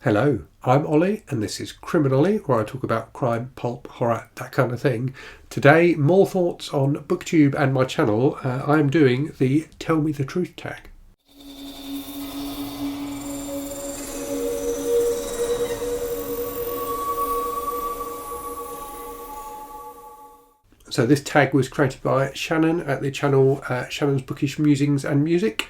Hello, I'm Ollie and this is CriminOlly, where I talk about crime, pulp, horror, that kind of thing. Today, more thoughts on BookTube and my channel. I'm doing the Tell Me the Truth tag. So this tag was created by Shannon at the channel Shannon's Bookish Musings and Music,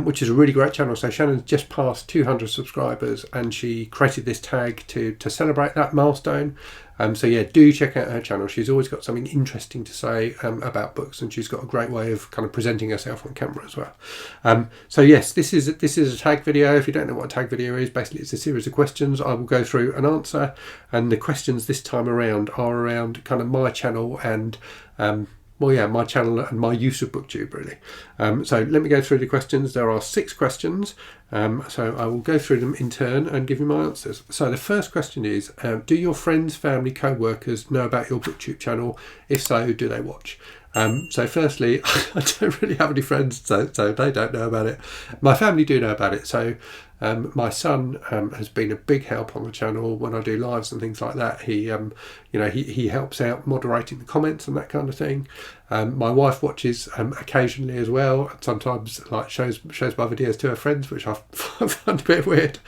which is a really great channel. So Shannon's just passed 200 subscribers and she created this tag to celebrate that milestone. So yeah, do check out her channel. She's always got something interesting to say about books, and she's got a great way of kind of presenting herself on camera as well. So yes, this is a tag video. If you don't know what a tag video is, basically it's a series of questions I will go through and answer, and the questions this time around are around kind of my channel and my channel and my use of BookTube, really. So let me go through the questions. There are 6 questions, so I will go through them in turn and give you my answers. So the first question is, do your friends, family, co-workers know about your BookTube channel? If so, do they watch? So firstly, I don't really have any friends, so they don't know about it. My family do know about it. So my son has been a big help on the channel when I do lives and things like that. He helps out moderating the comments and that kind of thing. My wife watches occasionally as well, and sometimes like shows my videos to her friends, which I find a bit weird.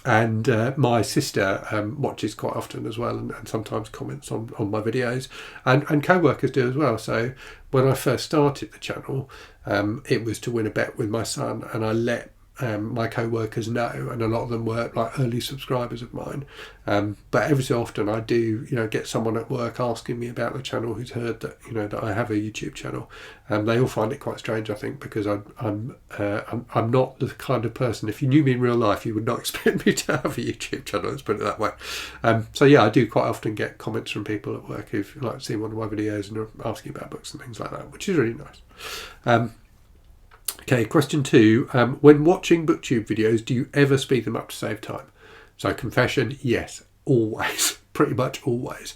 And my sister watches quite often as well, and sometimes comments on my videos, and co-workers do as well. So when I first started the channel, it was to win a bet with my son, and I let my co-workers know, and a lot of them were like early subscribers of mine. But every so often I do get someone at work asking me about the channel who's heard that that I have a YouTube channel. They all find it quite strange, I think, because I'm not the kind of person, if you knew me in real life you would not expect me to have a YouTube channel, let's put it that way. So yeah, I do quite often get comments from people at work who've like seen one of my videos and are asking about books and things like that, which is really nice. Okay, question 2. When watching BookTube videos, do you ever speed them up to save time? So confession, yes, always, pretty much always.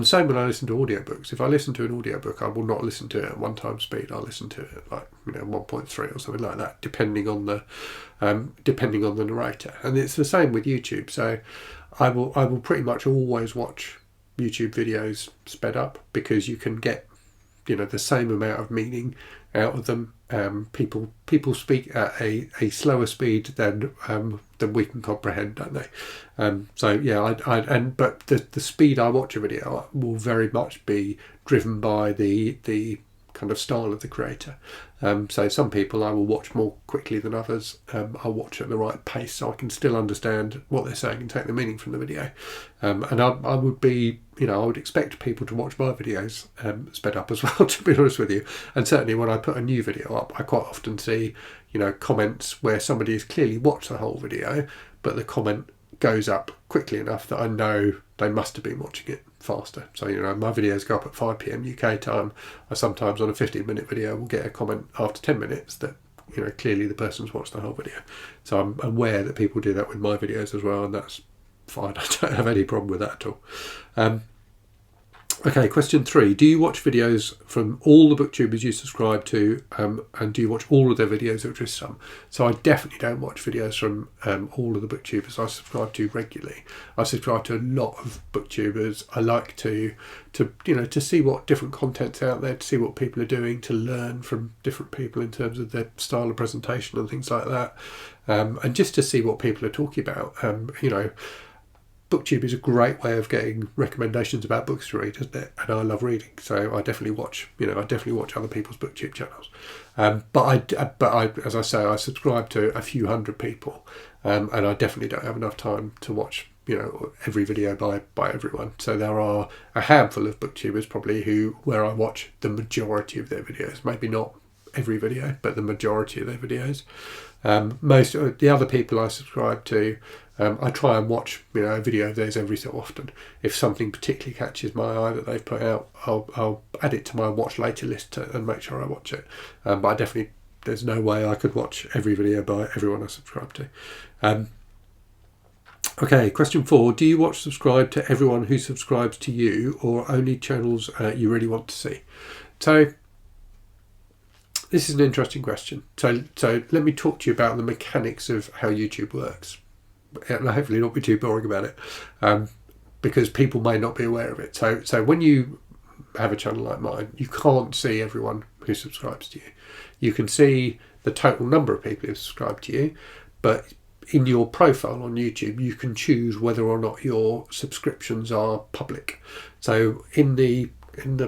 Same when I listen to audiobooks. If I listen to an audiobook, I will not listen to it at 1 time speed. I'll listen to it at like 1.3 or something like that, depending on the narrator. And it's the same with YouTube. So I will pretty much always watch YouTube videos sped up, because you can get the same amount of meaning out of them. People speak at a slower speed than we can comprehend, don't they? So yeah, but the speed I watch a video will very much be driven by the kind of style of the creator. So some people I will watch more quickly than others. I'll watch at the right pace so I can still understand what they're saying and take the meaning from the video. And I would be, I would expect people to watch my videos sped up as well, to be honest with you. And certainly when I put a new video up, I quite often see, comments where somebody has clearly watched the whole video, but the comment goes up quickly enough that I know they must have been watching it faster. So my videos go up at 5 PM UK time. I sometimes on a 15-minute video will get a comment after 10 minutes that clearly the person's watched the whole video. So I'm aware that people do that with my videos as well, and that's fine. I don't have any problem with that at all. Okay, question 3. Do you watch videos from all the booktubers you subscribe to, and do you watch all of their videos or just some? So I definitely don't watch videos from all of the booktubers I subscribe to regularly. I subscribe to a lot of booktubers. I like to see what different content's out there, to see what people are doing, to learn from different people in terms of their style of presentation and things like that, and just to see what people are talking about. BookTube is a great way of getting recommendations about books to read, isn't it? And I love reading, so I definitely watch. I definitely watch other people's BookTube channels. But I, as I say, I subscribe to a few hundred people, and I definitely don't have enough time to watch every video by everyone. So there are a handful of booktubers probably where I watch the majority of their videos. Maybe not every video, but the majority of their videos. Most of the other people I subscribe to, I try and watch a video of theirs every so often. If something particularly catches my eye that they've put out, I'll add it to my watch later list and make sure I watch it. But there's no way I could watch every video by everyone I subscribe to. Okay, question 4. Do you subscribe to everyone who subscribes to you, or only channels you really want to see? So this is an interesting question. So let me talk to you about the mechanics of how YouTube works. and hopefully not be too boring about it, because people may not be aware of it. So when you have a channel like mine, you can't see everyone who subscribes to you. You can see the total number of people who subscribe to you, but in your profile on YouTube, you can choose whether or not your subscriptions are public. So in the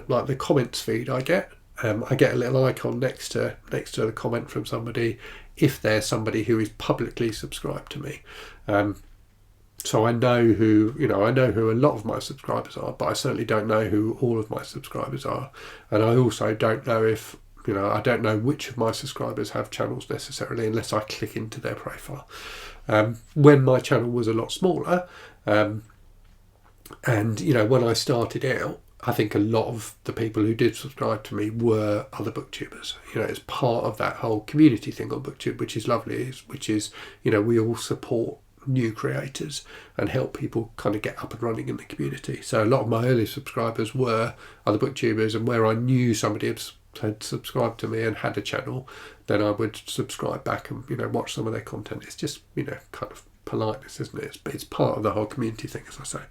like the comments feed I get a little icon next to the comment from somebody if there's somebody who is publicly subscribed to me. So I know who a lot of my subscribers are, but I certainly don't know who all of my subscribers are. And I also don't know if, I don't know which of my subscribers have channels necessarily unless I click into their profile. When my channel was a lot smaller, and when I started out, I think a lot of the people who did subscribe to me were other booktubers. It's part of that whole community thing on BookTube, which is lovely, which is, we all support new creators and help people kind of get up and running in the community. So a lot of my early subscribers were other booktubers, and where I knew somebody had subscribed to me and had a channel, then I would subscribe back and watch some of their content. It's just kind of politeness, isn't it? It's part of the whole community thing, as I say.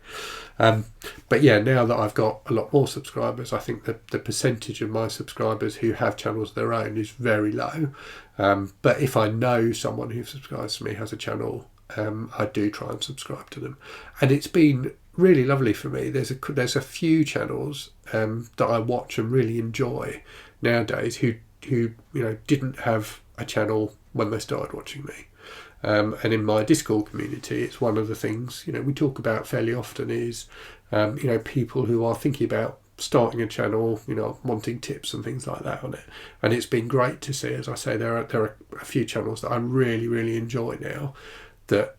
But yeah, now that I've got a lot more subscribers, I think that the percentage of my subscribers who have channels of their own is very low. But if I know someone who subscribes to me has a channel, I do try and subscribe to them, and it's been really lovely for me. There's a few channels that I watch and really enjoy nowadays who didn't have a channel when they started watching me. And in my Discord community, it's one of the things we talk about fairly often is people who are thinking about starting a channel, wanting tips and things like that on it. And it's been great to see, as I say, there are a few channels that I really, really enjoy now that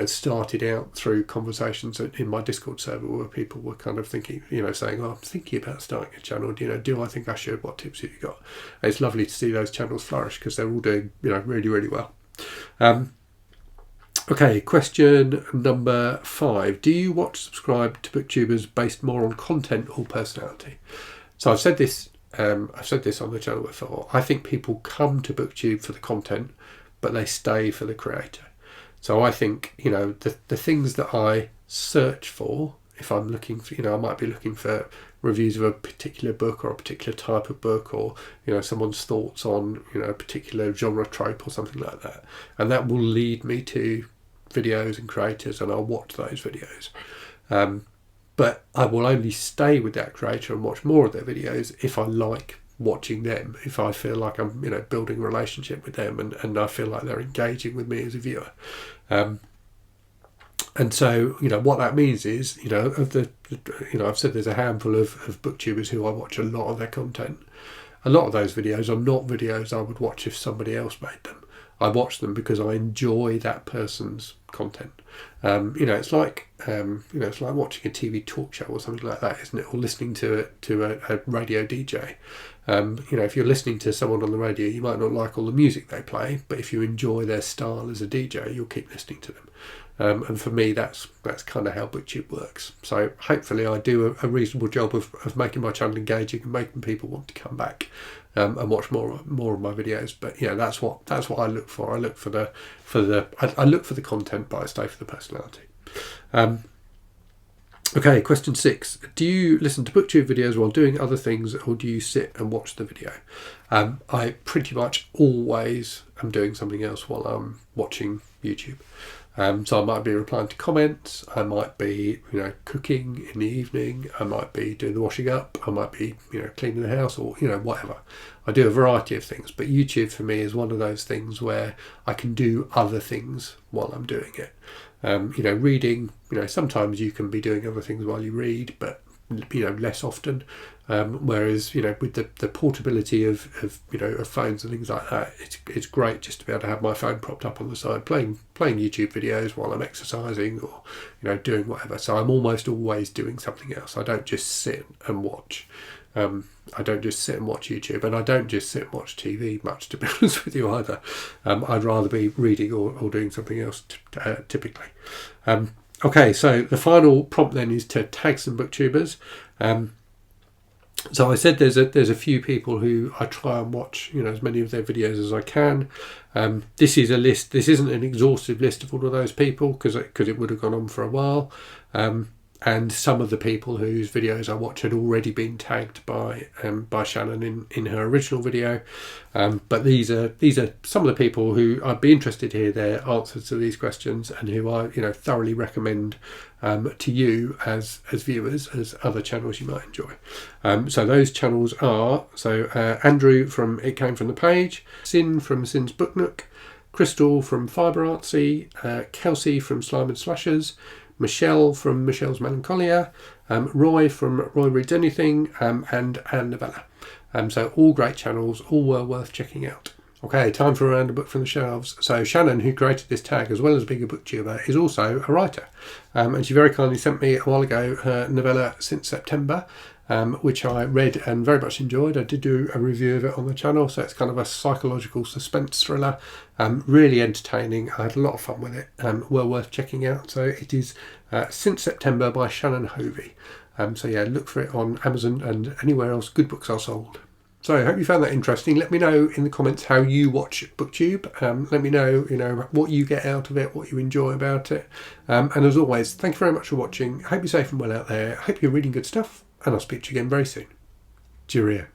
started out through conversations in my Discord server where people were kind of thinking, saying, I'm thinking about starting a channel, do I think I should, what tips have you got? And it's lovely to see those channels flourish because they're all doing really, really well. Okay, question number 5. Do you subscribe to booktubers based more on content or personality? So I've said this on the channel before. I think people come to BookTube for the content, but they stay for the creator. So I think, the things that I search for, if I'm looking for, I might be looking for reviews of a particular book or a particular type of book, or, someone's thoughts on, a particular genre trope or something like that. And that will lead me to videos and creators, and I'll watch those videos. But I will only stay with that creator and watch more of their videos if I like watching them, if I feel like I'm building a relationship with them and I feel like they're engaging with me as a viewer. And so what that means is I've said there's a handful of booktubers who I watch a lot of their content. A lot of those videos are not videos I would watch if somebody else made them. I watch them because I enjoy that person's content. It's like watching a TV talk show or something like that, isn't it? Or listening to a radio DJ. If you're listening to someone on the radio, you might not like all the music they play, but if you enjoy their style as a DJ, you'll keep listening to them. And for me, that's kind of how BookTube works. So hopefully I do a reasonable job of making my channel engaging and making people want to come back and watch more of my videos. But that's what I look for. I look for the content, but I stay for the personality. Okay, question 6. Do you listen to BookTube videos while doing other things, or do you sit and watch the video? I pretty much always am doing something else while I'm watching YouTube. So I might be replying to comments, I might be cooking in the evening, I might be doing the washing up, I might be cleaning the house, or whatever. I do a variety of things, but YouTube for me is one of those things where I can do other things while I'm doing it. Reading, sometimes you can be doing other things while you read, but less often. Whereas with the portability of phones and things like that, it's great just to be able to have my phone propped up on the side, playing YouTube videos while I'm exercising or doing whatever. So I'm almost always doing something else. I don't just sit and watch. I don't just sit and watch YouTube, and I don't just sit and watch TV much, to be honest with you, either. I'd rather be reading or doing something else typically. Okay, so the final prompt then is to tag some booktubers. So I said there's a few people who I try and watch, as many of their videos as I can. This is a list. This isn't an exhaustive list of all of those people because it would have gone on for a while. And some of the people whose videos I watch had already been tagged by Shannon in her original video. But these are some of the people who I'd be interested to hear their answers to these questions, and who I thoroughly recommend to you as viewers, as other channels you might enjoy. So those channels are Andrew from It Came From The Page, Sin from Sin's Book Nook, Crystal from Fibre Artsy, Kelsey from Slime and Slashers, Michelle from Michelle's Melancholia, Roy from Roy Reads Anything, and Anne Novella. So all great channels, all well worth checking out. Okay, time for a random book from the shelves. So Shannon, who created this tag as well as being a booktuber, is also a writer. And she very kindly sent me a while ago her novella Since September, which I read and very much enjoyed. I did do a review of it on the channel, so it's kind of a psychological suspense thriller, really entertaining. I had a lot of fun with it, well worth checking out. So it is Since September by Shannon Hovey. So yeah, look for it on Amazon and anywhere else good books are sold. So I hope you found that interesting. Let me know in the comments how you watch BookTube. Let me know, what you get out of it, what you enjoy about it. And as always, thank you very much for watching. I hope you're safe and well out there. I hope you're reading good stuff, and I'll speak to you again very soon. Cheerio.